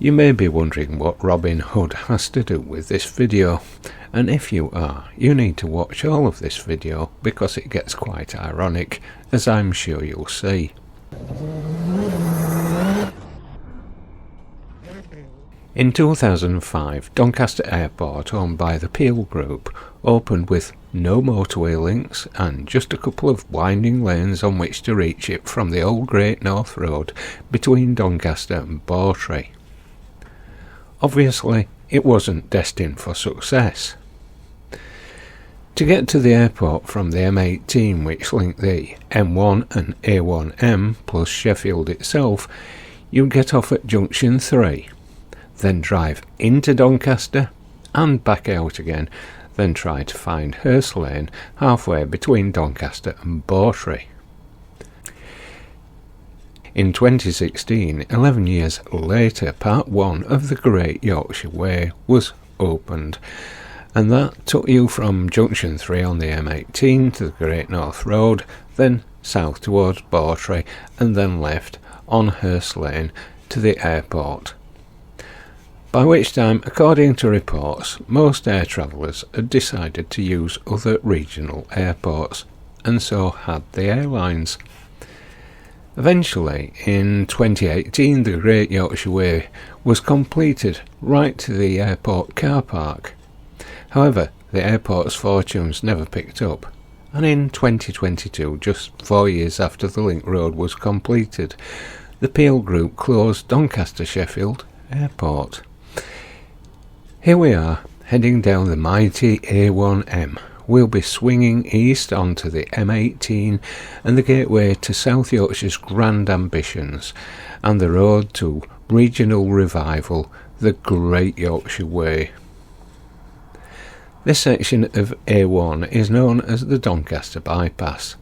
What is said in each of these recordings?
You may be wondering what Robin Hood has to do with this video, and if you are, you need to watch all of this video because it gets quite ironic, as I'm sure you'll see. In 2005, Doncaster Airport, owned by the Peel Group, opened with no motorway links and just a couple of winding lanes on which to reach it from the old Great North Road between Doncaster and Bawtry. Obviously, it wasn't destined for success. To get to the airport from the M18, which linked the M1 and A1M plus Sheffield itself, you'd get off at Junction 3, then drive into Doncaster and back out again, then try to find Hurst Lane halfway between Doncaster and Bawtry. In 2016, 11 years later, Part 1 of the Great Yorkshire Way was opened, and that took you from Junction 3 on the M18 to the Great North Road, then south towards Bawtry, and then left on Hurst Lane to the airport. By which time, according to reports, most air travellers had decided to use other regional airports, and so had the airlines. Eventually, in 2018, the Great Yorkshire Way was completed right to the airport car park. However, the airport's fortunes never picked up, and in 2022, just 4 years after the link road was completed, the Peel Group closed Doncaster Sheffield Airport. Here we are, heading down the mighty A1M. We'll be swinging east onto the M18 and the gateway to South Yorkshire's grand ambitions, and the road to regional revival, the Great Yorkshire Way. This section of A1 is known as the Doncaster Bypass.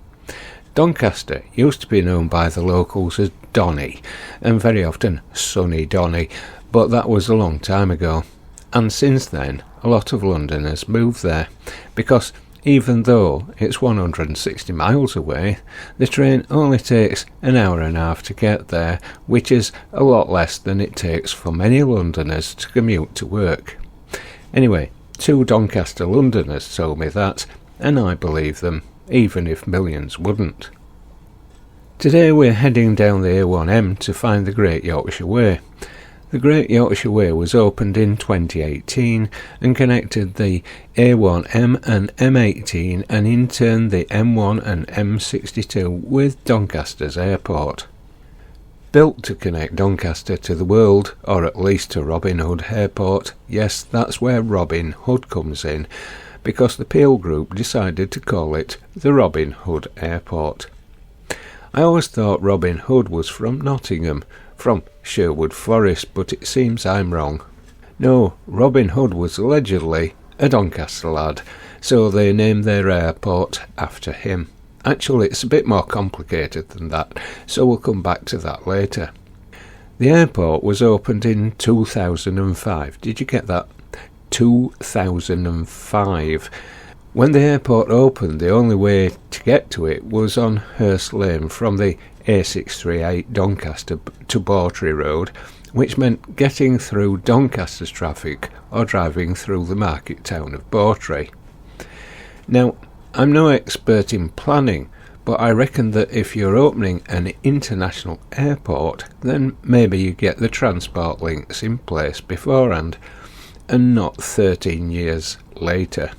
Doncaster used to be known by the locals as Donny, and very often Sunny Donny, but that was a long time ago. And since then, a lot of Londoners moved there, because even though it's 160 miles away, the train only takes an hour and a half to get there, which is a lot less than it takes for many Londoners to commute to work. Anyway, 2 Doncaster Londoners told me that, and I believe them, even if millions wouldn't. Today we're heading down the A1M to find the Great Yorkshire Way. The Great Yorkshire Way was opened in 2018 and connected the A1M and M18 and in turn the M1 and M62 with Doncaster's airport. Built to connect Doncaster to the world, or at least to Robin Hood Airport, yes, that's where Robin Hood comes in, because the Peel Group decided to call it the Robin Hood Airport. I always thought Robin Hood was from Nottingham, from Sherwood Forest, but it seems I'm wrong. No, Robin Hood was allegedly a Doncaster lad, so they named their airport after him. Actually, it's a bit more complicated than that, so we'll come back to that later. The airport was opened in 2005. Did you get that? 2005. When the airport opened, the only way to get to it was on Hurst Lane from the A638 Doncaster to Bawtry Road, which meant getting through Doncaster's traffic or driving through the market town of Bawtry. Now, I'm no expert in planning, but I reckon that if you're opening an international airport, then maybe you get the transport links in place beforehand, and not 13 years later.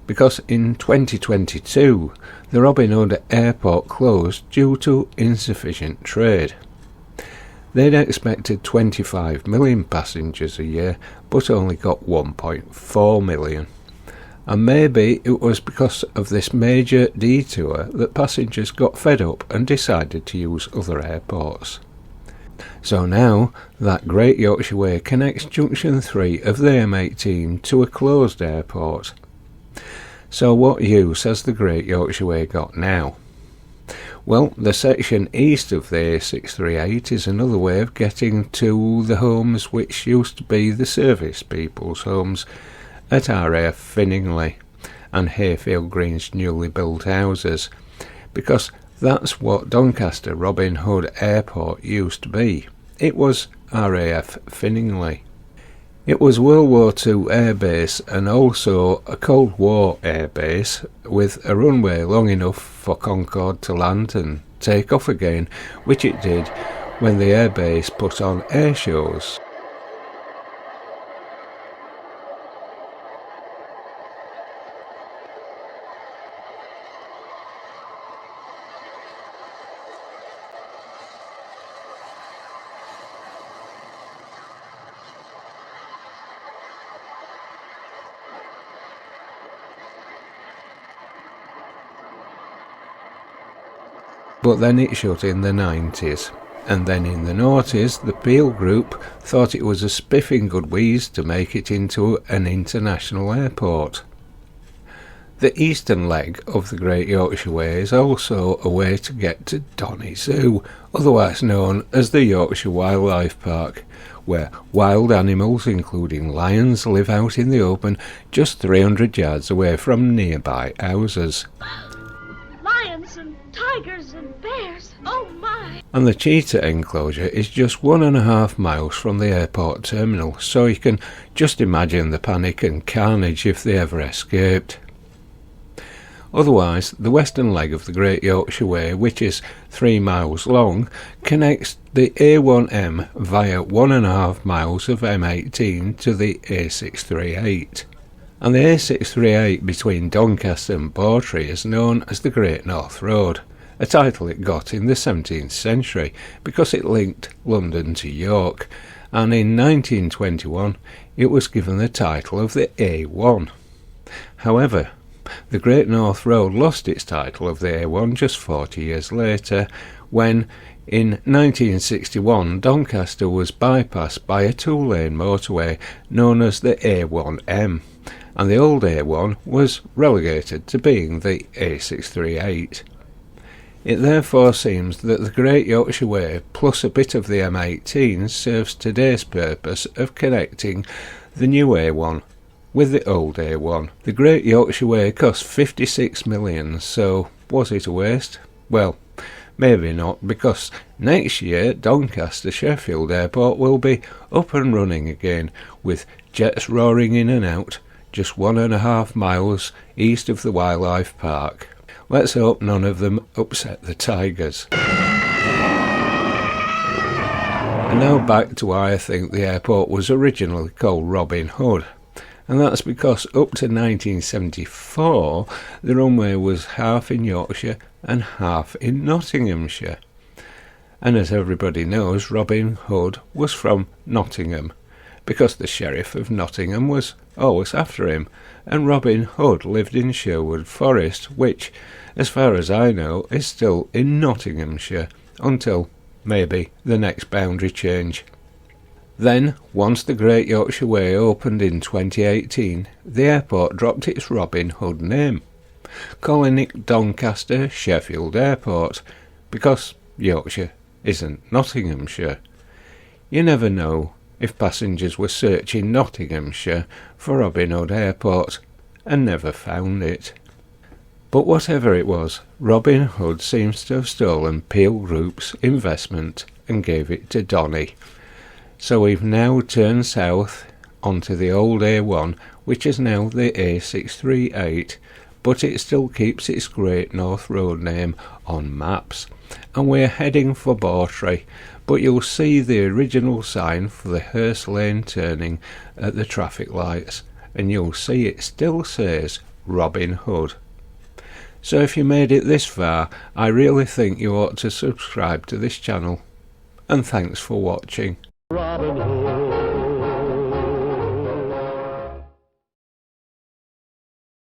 Because in 2022, the Robin Hood Airport closed due to insufficient trade. They'd expected 25 million passengers a year, but only got 1.4 million. And maybe it was because of this major detour that passengers got fed up and decided to use other airports. So now, that Great Yorkshire Way connects Junction 3 of the M18 to a closed airport. So what use has the Great Yorkshire Way got now? Well, the section east of the A638 is another way of getting to the homes which used to be the service people's homes at RAF Finningley and Hayfield Green's newly built houses, because that's what Doncaster Robin Hood Airport used to be, It was RAF Finningley. It was World War II air base and also a Cold War air base with a runway long enough for Concorde to land and take off again, which it did when the air base put on air shows. But then it shut in the 90s, and then in the noughties the Peel Group thought it was a spiffing good wheeze to make it into an international airport. The eastern leg of the Great Yorkshire Way is also a way to get to Donny Zoo, otherwise known as the Yorkshire Wildlife Park, where wild animals including lions live out in the open just 300 yards away from nearby houses. Lions and tigers and bears, oh my! And the cheetah enclosure is just 1.5 miles from the airport terminal, so you can just imagine the panic and carnage if they ever escaped. Otherwise, the western leg of the Great Yorkshire Way, which is 3 miles long, connects the A1M via 1.5 miles of M18 to the A638. And the A638 between Doncaster and Bawtry is known as the Great North Road, a title it got in the 17th century because it linked London to York, and in 1921 it was given the title of the A1. However, the Great North Road lost its title of the A1 just 40 years later, when in 1961 Doncaster was bypassed by a 2-lane motorway known as the A1M, and the old A1 was relegated to being the A638. It therefore seems that the Great Yorkshire Way plus a bit of the M18 serves today's purpose of connecting the new A1 with the old A1. The Great Yorkshire Way cost 56 million, so was it a waste? Well, maybe not, because next year Doncaster Sheffield Airport will be up and running again, with jets roaring in and out, just 1.5 miles east of the Wildlife Park. Let's hope none of them upset the tigers. And now back to why I think the airport was originally called Robin Hood. And that's because up to 1974 the runway was half in Yorkshire and half in Nottinghamshire. And as everybody knows, Robin Hood was from Nottingham, because the Sheriff of Nottingham was always after him, and Robin Hood lived in Sherwood Forest, which, as far as I know, is still in Nottinghamshire, until maybe the next boundary change. Then, once the Great Yorkshire Way opened in 2018, the airport dropped its Robin Hood name, calling it Doncaster Sheffield Airport, because Yorkshire isn't Nottinghamshire. You never know if passengers were searching Nottinghamshire for Robin Hood Airport and never found it. But whatever it was, Robin Hood seems to have stolen Peel Group's investment and gave it to Donny. So we've now turned south onto the old A1, which is now the A638, but it still keeps its Great North Road name on maps. And we're heading for Bawtry, but you'll see the original sign for the Hurst Lane turning at the traffic lights, and you'll see it still says Robin Hood. So if you made it this far, I really think you ought to subscribe to this channel. And thanks for watching. Robin Hood.